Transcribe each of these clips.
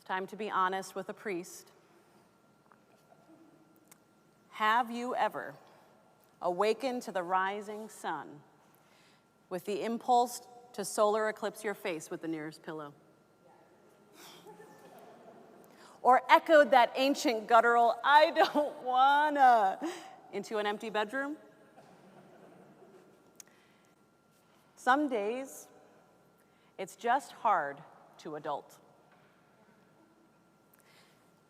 Time to be honest with a priest. Have you ever awakened to the rising sun with the impulse to solar eclipse your face with the nearest pillow? Or echoed that ancient guttural, "I don't wanna," into an empty bedroom? Some days, it's just hard to adult.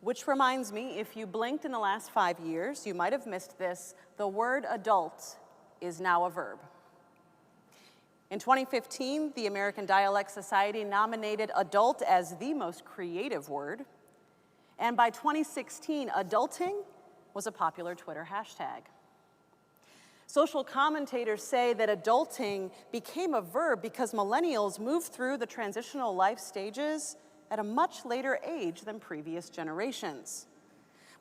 Which reminds me, if you blinked in the last 5 years, you might have missed this. The word adult is now a verb. In 2015, the American Dialect Society nominated adult as the most creative word. And by 2016, adulting was a popular Twitter hashtag. Social commentators say that adulting became a verb because millennials moved through the transitional life stages at a much later age than previous generations.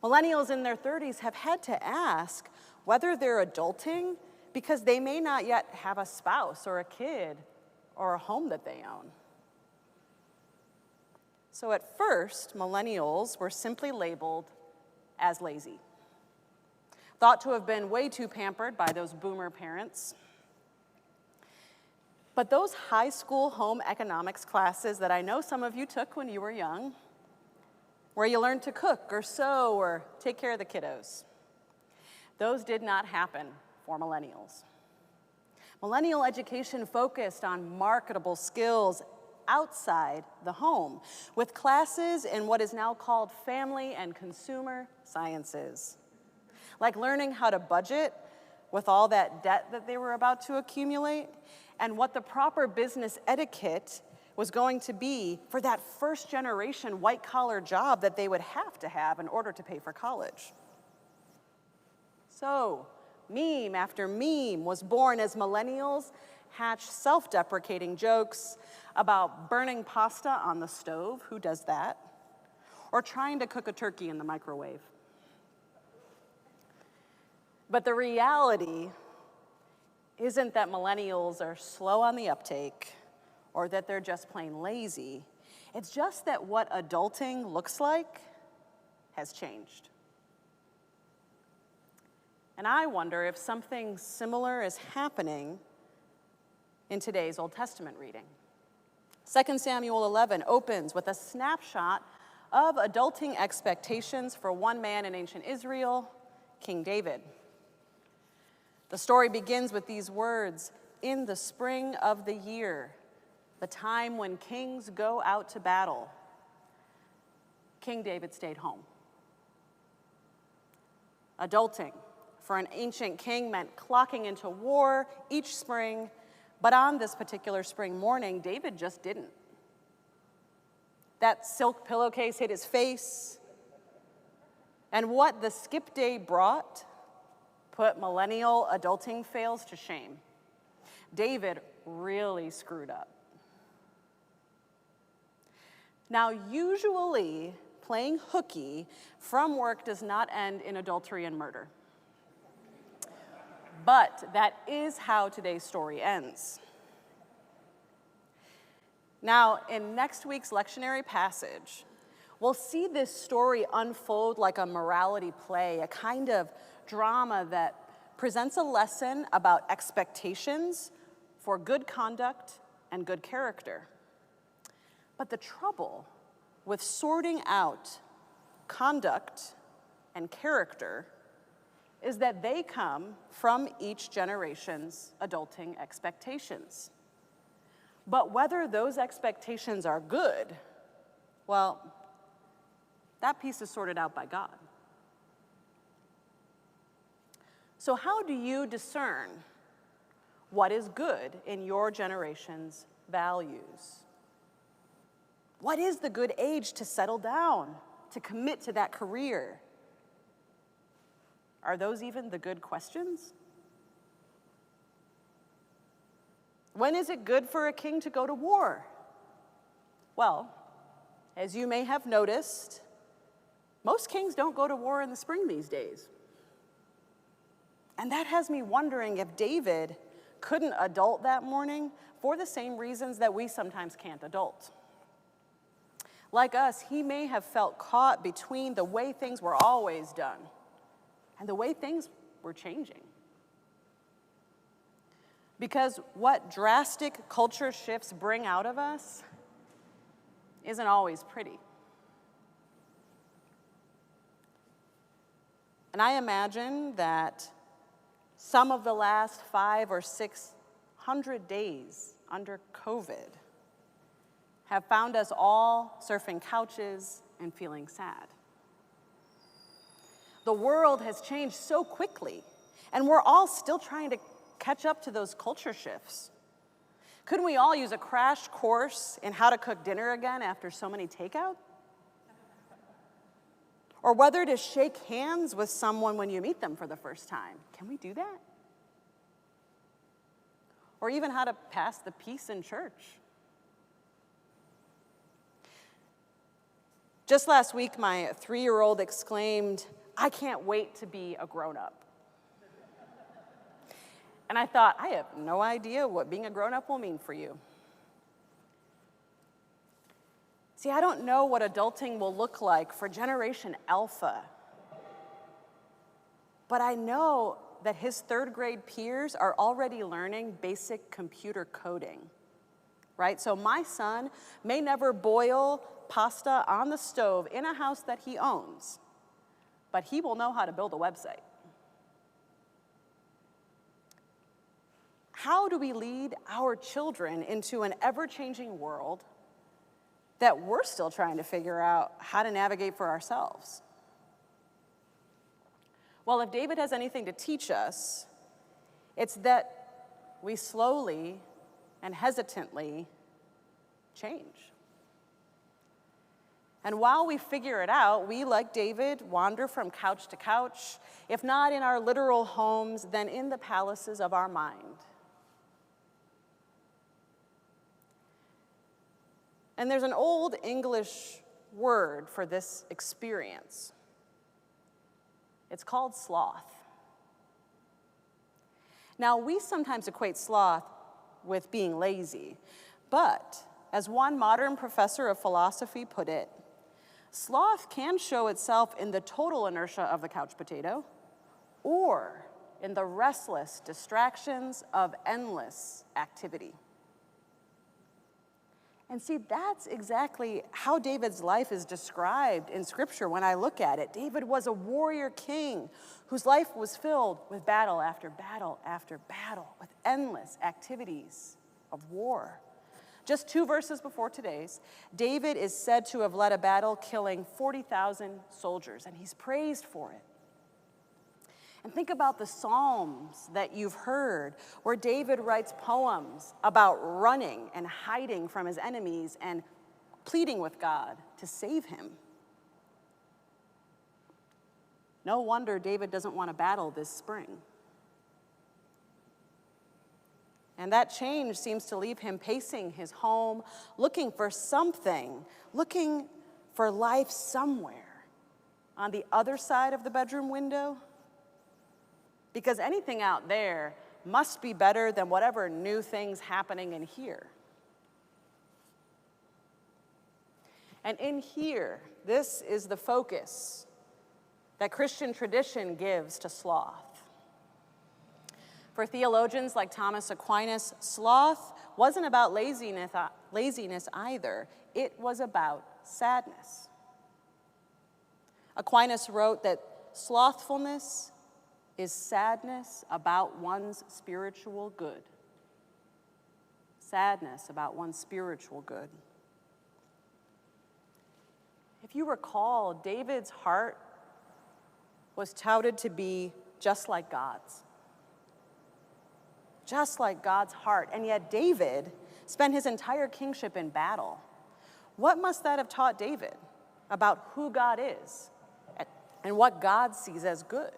Millennials in their 30s have had to ask whether they're adulting because they may not yet have a spouse or a kid or a home that they own. So at first, millennials were simply labeled as lazy, thought to have been way too pampered by those boomer parents. But those high school home economics classes that I know some of you took when you were young, where you learned to cook or sew or take care of the kiddos, those did not happen for millennials. Millennial education focused on marketable skills outside the home, with classes in what is now called family and consumer sciences, like learning how to budget with all that debt that they were about to accumulate, and what the proper business etiquette was going to be for that first generation white-collar job that they would have to have in order to pay for college. So, meme after meme was born as millennials hatched self-deprecating jokes about burning pasta on the stove, who does that, or trying to cook a turkey in the microwave. But the reality isn't that millennials are slow on the uptake or that they're just plain lazy. It's just that what adulting looks like has changed. And I wonder if something similar is happening in today's Old Testament reading. 2 Samuel 11 opens with a snapshot of adulting expectations for one man in ancient Israel, King David. The story begins with these words, "In the spring of the year, the time when kings go out to battle, King David stayed home." Adulting for an ancient king meant clocking into war each spring, but on this particular spring morning, David just didn't. That silk pillowcase hit his face, and what the skip day brought put millennial adulting fails to shame. David really screwed up. Now, usually, playing hooky from work does not end in adultery and murder. But that is how today's story ends. Now, in next week's lectionary passage, we'll see this story unfold like a morality play, a kind of drama that presents a lesson about expectations for good conduct and good character. But the trouble with sorting out conduct and character is that they come from each generation's adulting expectations. But whether those expectations are good, well, that piece is sorted out by God. So how do you discern what is good in your generation's values? What is the good age to settle down, to commit to that career? Are those even the good questions? When is it good for a king to go to war? Well, as you may have noticed, most kings don't go to war in the spring these days. And that has me wondering if David couldn't adult that morning for the same reasons that we sometimes can't adult. Like us, he may have felt caught between the way things were always done and the way things were changing. Because what drastic culture shifts bring out of us isn't always pretty. And I imagine that some of the last 500 or 600 days under COVID have found us all surfing couches and feeling sad. The world has changed so quickly, and we're all still trying to catch up to those culture shifts. Couldn't we all use a crash course in how to cook dinner again after so many takeout? Or whether to shake hands with someone when you meet them for the first time. Can we do that? Or even how to pass the peace in church. Just last week, my 3-year-old exclaimed, "I can't wait to be a grown-up." And I thought, I have no idea what being a grown-up will mean for you. See, I don't know what adulting will look like for Generation Alpha. But I know that his 3rd grade peers are already learning basic computer coding, right? So my son may never boil pasta on the stove in a house that he owns, but he will know how to build a website. How do we lead our children into an ever-changing world that we're still trying to figure out how to navigate for ourselves? Well, if David has anything to teach us, it's that we slowly and hesitantly change. And while we figure it out, we, like David, wander from couch to couch, if not in our literal homes, then in the palaces of our mind. And there's an old English word for this experience. It's called sloth. Now, we sometimes equate sloth with being lazy, but as one modern professor of philosophy put it, sloth can show itself in the total inertia of the couch potato or in the restless distractions of endless activity. And see, that's exactly how David's life is described in Scripture when I look at it. David was a warrior king whose life was filled with battle after battle after battle, with endless activities of war. Just 2 verses before today's, David is said to have led a battle killing 40,000 soldiers, and he's praised for it. And think about the Psalms that you've heard, where David writes poems about running and hiding from his enemies and pleading with God to save him. No wonder David doesn't want to battle this spring. And that change seems to leave him pacing his home, looking for something, looking for life somewhere on the other side of the bedroom window. Because anything out there must be better than whatever new thing's happening in here. And in here, this is the focus that Christian tradition gives to sloth. For theologians like Thomas Aquinas, sloth wasn't about laziness either. It was about sadness. Aquinas wrote that slothfulness is sadness about one's spiritual good. Sadness about one's spiritual good. If you recall, David's heart was touted to be just like God's. Just like God's heart. And yet David spent his entire kingship in battle. What must that have taught David about who God is and what God sees as good?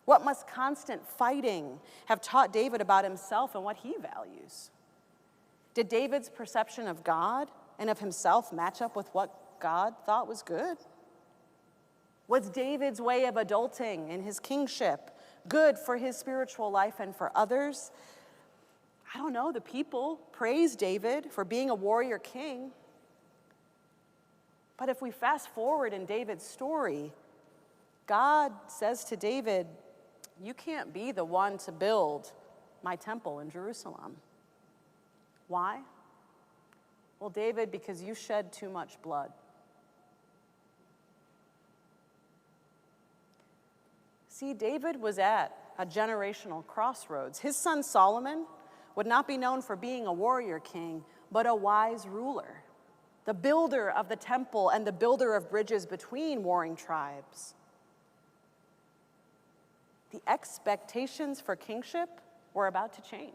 What must constant fighting have taught David about himself and what he values? Did David's perception of God and of himself match up with what God thought was good? Was David's way of adulting in his kingship good for his spiritual life and for others? I don't know. The people praised David for being a warrior king. But if we fast forward in David's story, God says to David, you can't be the one to build my temple in Jerusalem. Why? Well, David, because you shed too much blood. See, David was at a generational crossroads. His son Solomon would not be known for being a warrior king, but a wise ruler, the builder of the temple and the builder of bridges between warring tribes. The expectations for kingship were about to change.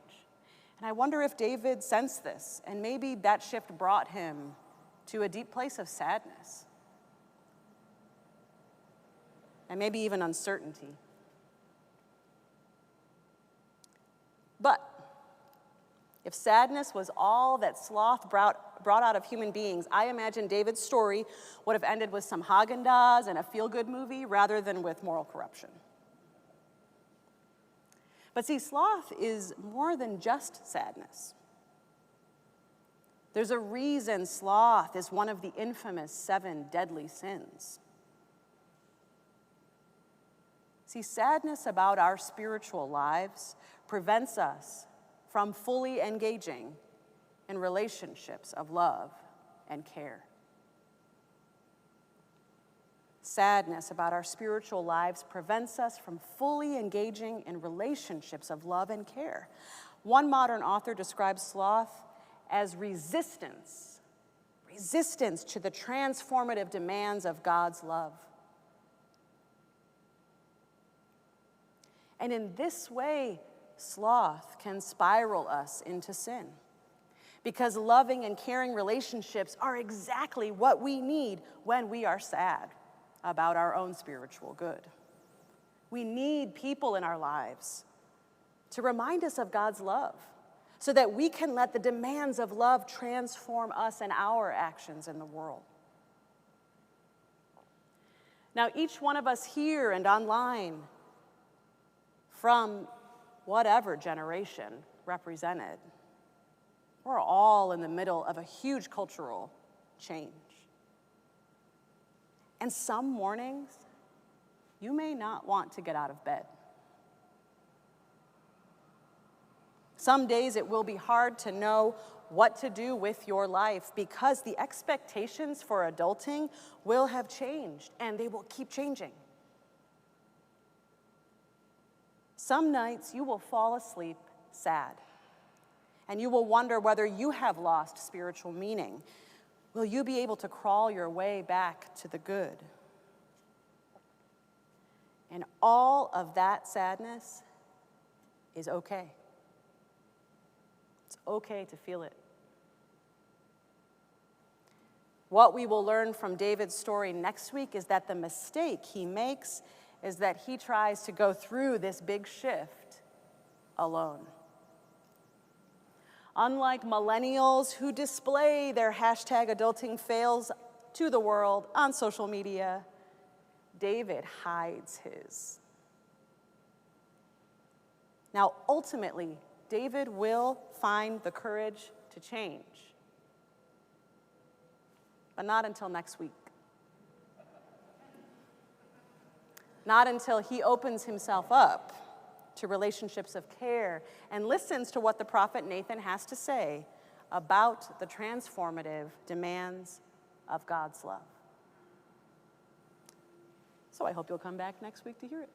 And I wonder if David sensed this, and maybe that shift brought him to a deep place of sadness, and maybe even uncertainty. But if sadness was all that sloth brought out of human beings, I imagine David's story would have ended with some Haagen-Dazs and a feel-good movie rather than with moral corruption. But see, sloth is more than just sadness. There's a reason sloth is one of the infamous 7 deadly sins. See, sadness about our spiritual lives prevents us from fully engaging in relationships of love and care. Sadness about our spiritual lives prevents us from fully engaging in relationships of love and care. One modern author describes sloth as resistance to the transformative demands of God's love. And in this way, sloth can spiral us into sin, because loving and caring relationships are exactly what we need when we are sad about our own spiritual good. We need people in our lives to remind us of God's love so that we can let the demands of love transform us and our actions in the world. Now, each one of us here and online, from whatever generation represented, we're all in the middle of a huge cultural change. And some mornings, you may not want to get out of bed. Some days it will be hard to know what to do with your life because the expectations for adulting will have changed and they will keep changing. Some nights you will fall asleep sad, and you will wonder whether you have lost spiritual meaning. Will you be able to crawl your way back to the good? And all of that sadness is okay. It's okay to feel it. What we will learn from David's story next week is that the mistake he makes is that he tries to go through this big shift alone. Unlike millennials who display their #adulting fails to the world on social media, David hides his. Now, ultimately, David will find the courage to change, but not until next week. Not until he opens himself up to relationships of care and listens to what the prophet Nathan has to say about the transformative demands of God's love. So I hope you'll come back next week to hear it.